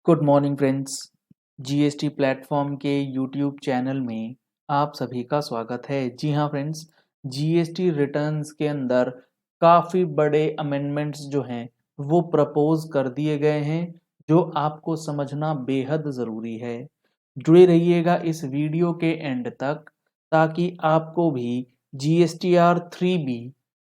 Good morning friends. GST platform के YouTube channel में आप सभी का स्वागत है। जी हाँ फ्रेंड्स, जीएसटी रिटर्न्स के अंदर काफ़ी बड़े अमेंडमेंट्स जो हैं वो प्रपोज कर दिए गए हैं, जो आपको समझना बेहद ज़रूरी है। जुड़े रहिएगा इस वीडियो के एंड तक ताकि आपको भी GSTR 3B,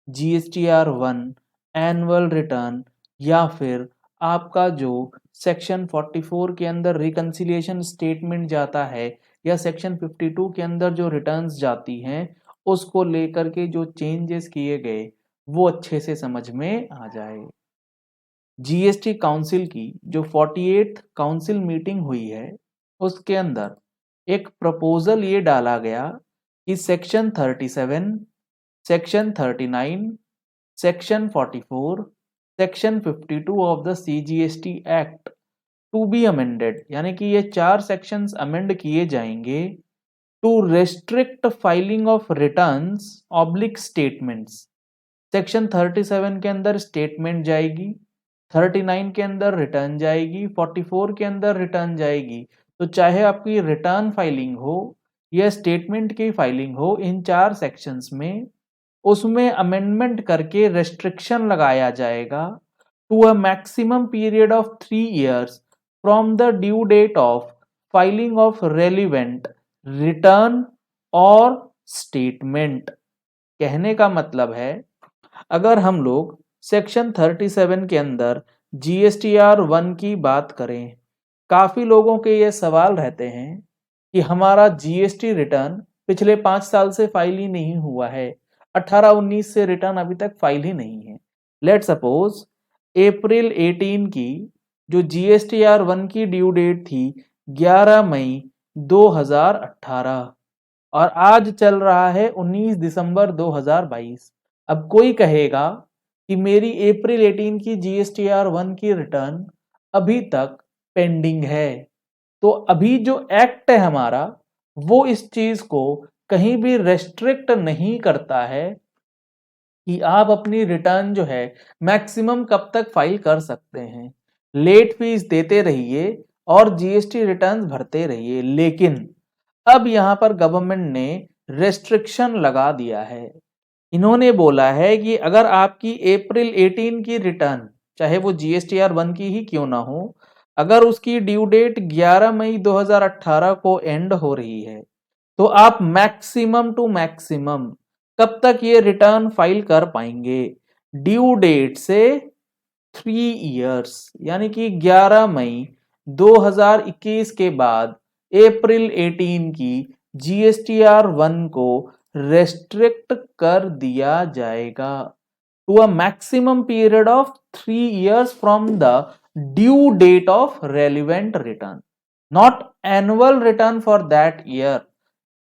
GSTR 1, annual return या फिर आपका जो सेक्शन 44 के अंदर रिकंसिलिएशन स्टेटमेंट जाता है या सेक्शन 52 के अंदर जो रिटर्न्स जाती हैं उसको लेकर के जो चेंजेस किए गए वो अच्छे से समझ में आ जाए। जीएसटी काउंसिल की जो 48th काउंसिल मीटिंग हुई है उसके अंदर एक प्रपोजल ये डाला गया कि section 37, section 39, section 44, section 52 of the CGST act to be amended, यानी कि ये 4 सेक्शंस अमेंड किए जाएंगे to restrict filing of returns oblique statements. Section 37 के अंदर स्टेटमेंट जाएगी, 39 के अंदर रिटर्न जाएगी, 44 के अंदर रिटर्न जाएगी। तो चाहे आपकी रिटर्न फाइलिंग हो या स्टेटमेंट की फाइलिंग हो, इन 4 सेक्शंस में उसमें अमेंडमेंट करके रेस्ट्रिक्शन लगाया जाएगा to a maximum period of 3 years from the due date of filing of relevant return और statement। कहने का मतलब है, अगर हम लोग सेक्शन 37 के अंदर जीएसटीआर 1 की बात करें, काफ़ी लोगों के ये सवाल रहते हैं कि हमारा जीएसटी रिटर्न पिछले 5 साल से फाइल ही नहीं हुआ है, 18-19 से रिटर्न अभी तक फाइल ही नहीं है। लेट सपोज अप्रैल 18 की जो जीएसटीआर 1 की ड्यू डेट थी 11 मई 2018 और आज चल रहा है 19 दिसंबर 2022। अब कोई कहेगा कि मेरी अप्रैल 18 की जीएसटीआर 1 की रिटर्न अभी तक पेंडिंग है। तो अभी जो एक्ट है हमारा वो इस चीज को कहीं भी रेस्ट्रिक्ट नहीं करता है कि आप अपनी रिटर्न जो है मैक्सिमम कब तक फाइल कर सकते हैं। लेट फीस देते रहिए और जीएसटी रिटर्न्स भरते रहिए, लेकिन अब यहां पर गवर्नमेंट ने रेस्ट्रिक्शन लगा दिया है। इन्होंने बोला है कि अगर आपकी अप्रैल 18 की रिटर्न, चाहे वो जीएसटीआर 1 की ही क्यों ना हो, अगर उसकी ड्यू डेट 11 मई 2018 को एंड हो रही है, तो आप मैक्सिमम टू मैक्सिमम कब तक ये रिटर्न फाइल कर पाएंगे? ड्यू डेट से 3 years, यानी कि 11 मई 2021 के बाद अप्रैल 18 की जीएसटीआर 1 को रेस्ट्रिक्ट कर दिया जाएगा to a maximum period of 3 years from the due date of relevant return, not annual return for that year,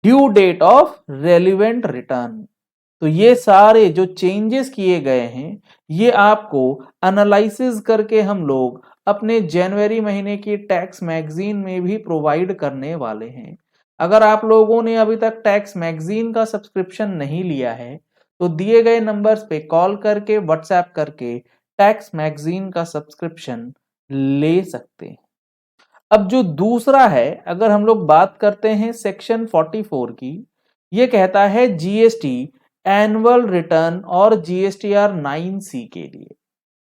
due date of relevant return. तो ये सारे जो चेंजेस किए गए हैं ये आपको एनालिसिस करके हम लोग अपने जनवरी महीने की टैक्स मैगजीन में भी प्रोवाइड करने वाले हैं। अगर आप लोगों ने अभी तक टैक्स मैगजीन का सब्सक्रिप्शन नहीं लिया है तो दिए गए नंबर्स पे कॉल करके व्हाट्सएप करके टैक्स मैगजीन का सब्सक्रिप्शन ले सकते हैं। अब जो दूसरा है, अगर हम लोग बात करते हैं सेक्शन 44 की, ये कहता है जीएसटी एनुअल रिटर्न और जीएसटीआर 9C के लिए।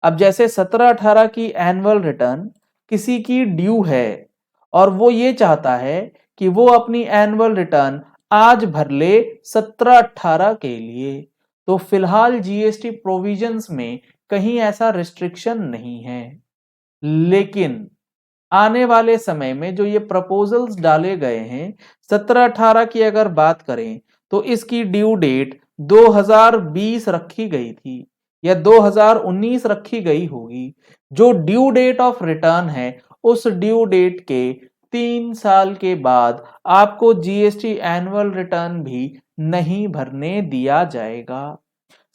अब जैसे 17-18 की एनुअल रिटर्न किसी की ड्यू है और वो ये चाहता है कि वो अपनी एनुअल रिटर्न आज भर ले 17-18 के लिए, तो फिलहाल जीएसटी प्रोविजंस में कहीं ऐसा रिस्ट्रिक्शन नहीं है। लेकिन आने वाले समय में जो ये प्रपोजल्स डाले गए हैं, 17-18 की अगर बात करें तो इसकी ड्यू डेट 2020 रखी गई थी या 2019 रखी गई होगी। जो ड्यू डेट ऑफ रिटर्न है उस ड्यू डेट के 3 साल के बाद आपको जीएसटी एनुअल रिटर्न भी नहीं भरने दिया जाएगा।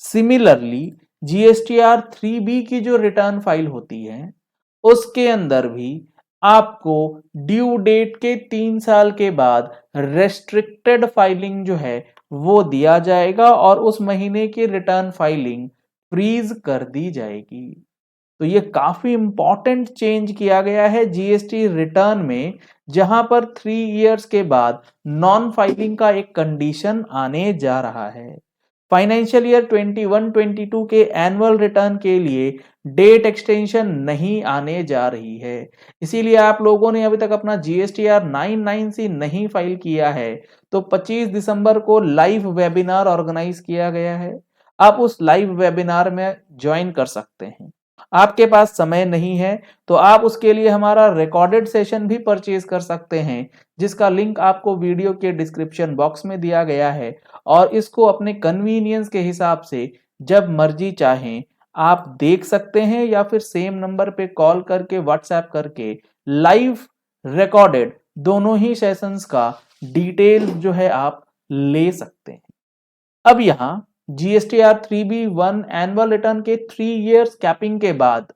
सिमिलरली जीएसटीआर 3B की जो रिटर्न फाइल होती है उसके अंदर भी आपको ड्यू डेट के 3 साल के बाद रेस्ट्रिक्टेड फाइलिंग जो है वो दिया जाएगा और उस महीने की रिटर्न फाइलिंग फ्रीज कर दी जाएगी। तो ये काफी इंपॉर्टेंट चेंज किया गया है जीएसटी रिटर्न में, जहां पर 3 इयर्स के बाद नॉन फाइलिंग का एक कंडीशन आने जा रहा है। फाइनेंशियल ईयर 21-22 के एनुअल रिटर्न के लिए डेट एक्सटेंशन नहीं आने जा रही है। इसीलिए आप लोगों ने अभी तक अपना जीएसटीआर 99C नहीं फाइल किया है, तो 25 दिसंबर को लाइव वेबिनार ऑर्गेनाइज किया गया है। आप उस लाइव वेबिनार में ज्वाइन कर सकते हैं। आपके पास समय नहीं है तो आप उसके लिए हमारा रिकॉर्डेड सेशन भी परचेज कर सकते हैं, जिसका लिंक आपको वीडियो के डिस्क्रिप्शन बॉक्स में दिया गया है, और इसको अपने कन्वीनियंस के हिसाब से जब मर्जी चाहें आप देख सकते हैं, या फिर सेम नंबर पे कॉल करके व्हाट्सएप करके लाइव रिकॉर्डेड दोनों ही सेशंस का डिटेल जो है आप ले सकते हैं। अब यहां जीएसटीआर 3B1 एनुअल रिटर्न के 3 इयर्स कैपिंग के बाद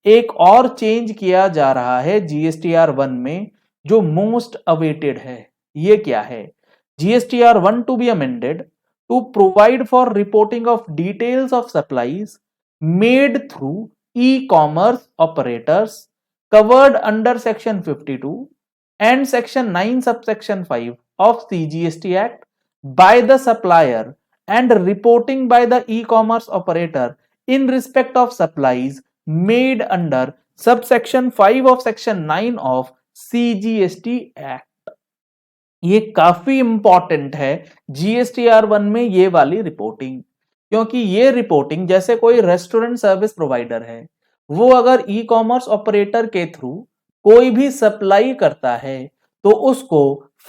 एक और चेंज किया जा रहा है जीएसटीआर 1 में, जो मोस्ट अवेटेड है। ये क्या है? GSTR 1 to be amended to provide for reporting of details of supplies made through e-commerce operators covered under section 52 and section 9 subsection 5 of CGST Act by the supplier and reporting by the e-commerce operator in respect of supplies made under subsection 5 of section 9 of CGST Act। ये काफी important है GSTR 1 में ये वाली reporting, क्योंकि ये reporting जैसे कोई रेस्टोरेंट सर्विस प्रोवाइडर है, वो अगर ई कॉमर्स ऑपरेटर के थ्रू कोई भी सप्लाई करता है तो उसको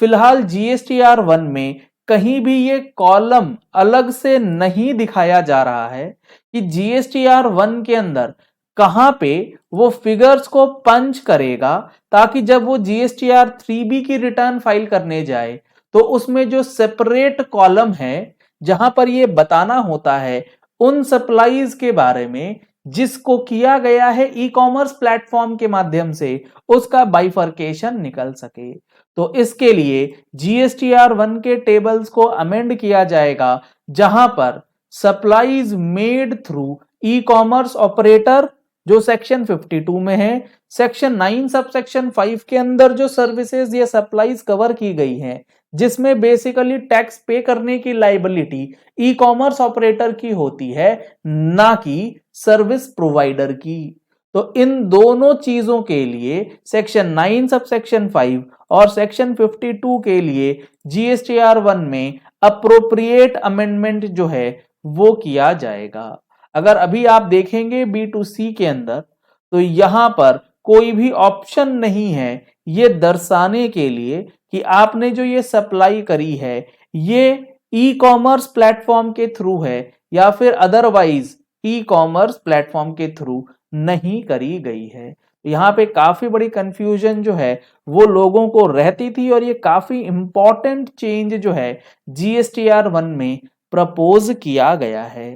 फिलहाल जीएसटीआर 1 में कहीं भी ये कॉलम अलग से नहीं दिखाया जा रहा है कि जीएसटीआर 1 के अंदर कहां पे वो फिगर्स को पंच करेगा, ताकि जब वो जीएसटीआर 3B की रिटर्न फाइल करने जाए तो उसमें जो सेपरेट कॉलम है जहां पर ये बताना होता है उन सप्लाईज के बारे में जिसको किया गया है ई कॉमर्स प्लेटफॉर्म के माध्यम से, उसका बाइफर्केशन निकल सके। तो इसके लिए जीएसटीआर 1 के टेबल्स को अमेंड किया जाएगा, जहां पर supplies made through e commerce operator जो सेक्शन 52 में है, सेक्शन 9 सब सेक्शन 5 के अंदर जो सर्विसेज या सप्लाईज कवर की गई हैं, जिसमें बेसिकली टैक्स पे करने की लायबिलिटी ई कॉमर्स ऑपरेटर की होती है, ना कि सर्विस प्रोवाइडर की। तो इन दोनों चीजों के लिए सेक्शन 9 सब सेक्शन 5 और सेक्शन 52 के लिए जीएसटीआर 1 में अप्रोप्रिएट अमेंडमेंट जो है वो किया जाएगा। अगर अभी आप देखेंगे B2C के अंदर, तो यहां पर कोई भी ऑप्शन नहीं है ये दर्शाने के लिए कि आपने जो ये सप्लाई करी है ये ई कॉमर्स प्लेटफॉर्म के थ्रू है या फिर अदरवाइज ई कॉमर्स प्लेटफॉर्म के थ्रू नहीं करी गई है। यहाँ पे काफी बड़ी कंफ्यूजन जो है वो लोगों को रहती थी, और ये काफी इंपॉर्टेंट चेंज जो है जीएसटीआर 1 में प्रपोज किया गया है।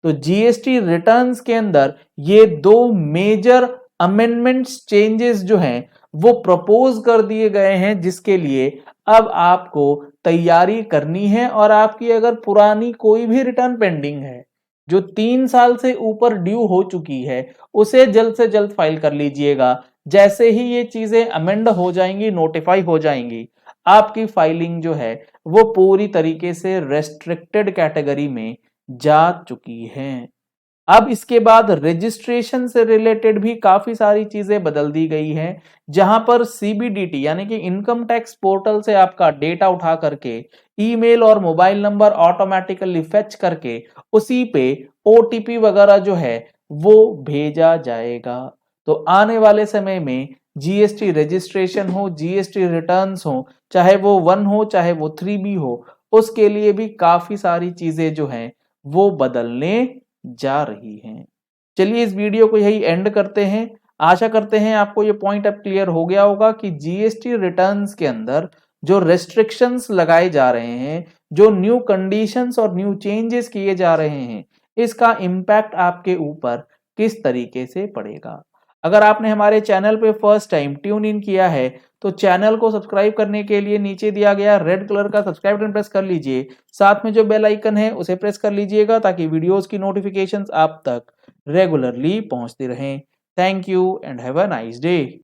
तो जीएसटी रिटर्न्स के अंदर ये दो मेजर अमेंडमेंट्स चेंजेस जो हैं वो प्रपोज कर दिए गए हैं, जिसके लिए अब आपको तैयारी करनी है। और आपकी अगर पुरानी कोई भी रिटर्न पेंडिंग है जो 3 साल से ऊपर ड्यू हो चुकी है, उसे जल्द से जल्द फाइल कर लीजिएगा। जैसे ही ये चीजें अमेंड हो जाएंगी, नोटिफाई हो जाएंगी, आपकी फाइलिंग जो है वो पूरी तरीके से रेस्ट्रिक्टेड कैटेगरी में जा चुकी हैं। अब इसके बाद रजिस्ट्रेशन से रिलेटेड भी काफी सारी चीजें बदल दी गई हैं, जहां पर सीबीडीटी यानी कि इनकम टैक्स पोर्टल से आपका डेटा उठा करके ईमेल और मोबाइल नंबर ऑटोमेटिकली फेच करके उसी पे ओटीपी वगैरह जो है वो भेजा जाएगा। तो आने वाले समय में जीएसटी रजिस्ट्रेशन हो, जीएसटी रिटर्न्स हो, चाहे वो 1 हो चाहे वो 3B हो, उसके लिए भी काफी सारी चीजें जो हैं वो बदलने जा रही हैं। चलिए इस वीडियो को यही एंड करते हैं। आशा करते हैं आपको ये पॉइंट अब क्लियर हो गया होगा कि जीएसटी रिटर्न्स के अंदर जो रेस्ट्रिक्शंस लगाए जा रहे हैं, जो न्यू कंडीशंस और न्यू चेंजेस किए जा रहे हैं, इसका इम्पैक्ट आपके ऊपर किस तरीके से पड़ेगा। अगर आपने हमारे चैनल पे फर्स्ट टाइम ट्यून इन किया है तो चैनल को सब्सक्राइब करने के लिए नीचे दिया गया रेड कलर का सब्सक्राइब बटन प्रेस कर लीजिए। साथ में जो बेल आइकन है उसे प्रेस कर लीजिएगा, ताकि वीडियोस की नोटिफिकेशंस आप तक रेगुलरली पहुंचती रहें। Thank you and have a nice day.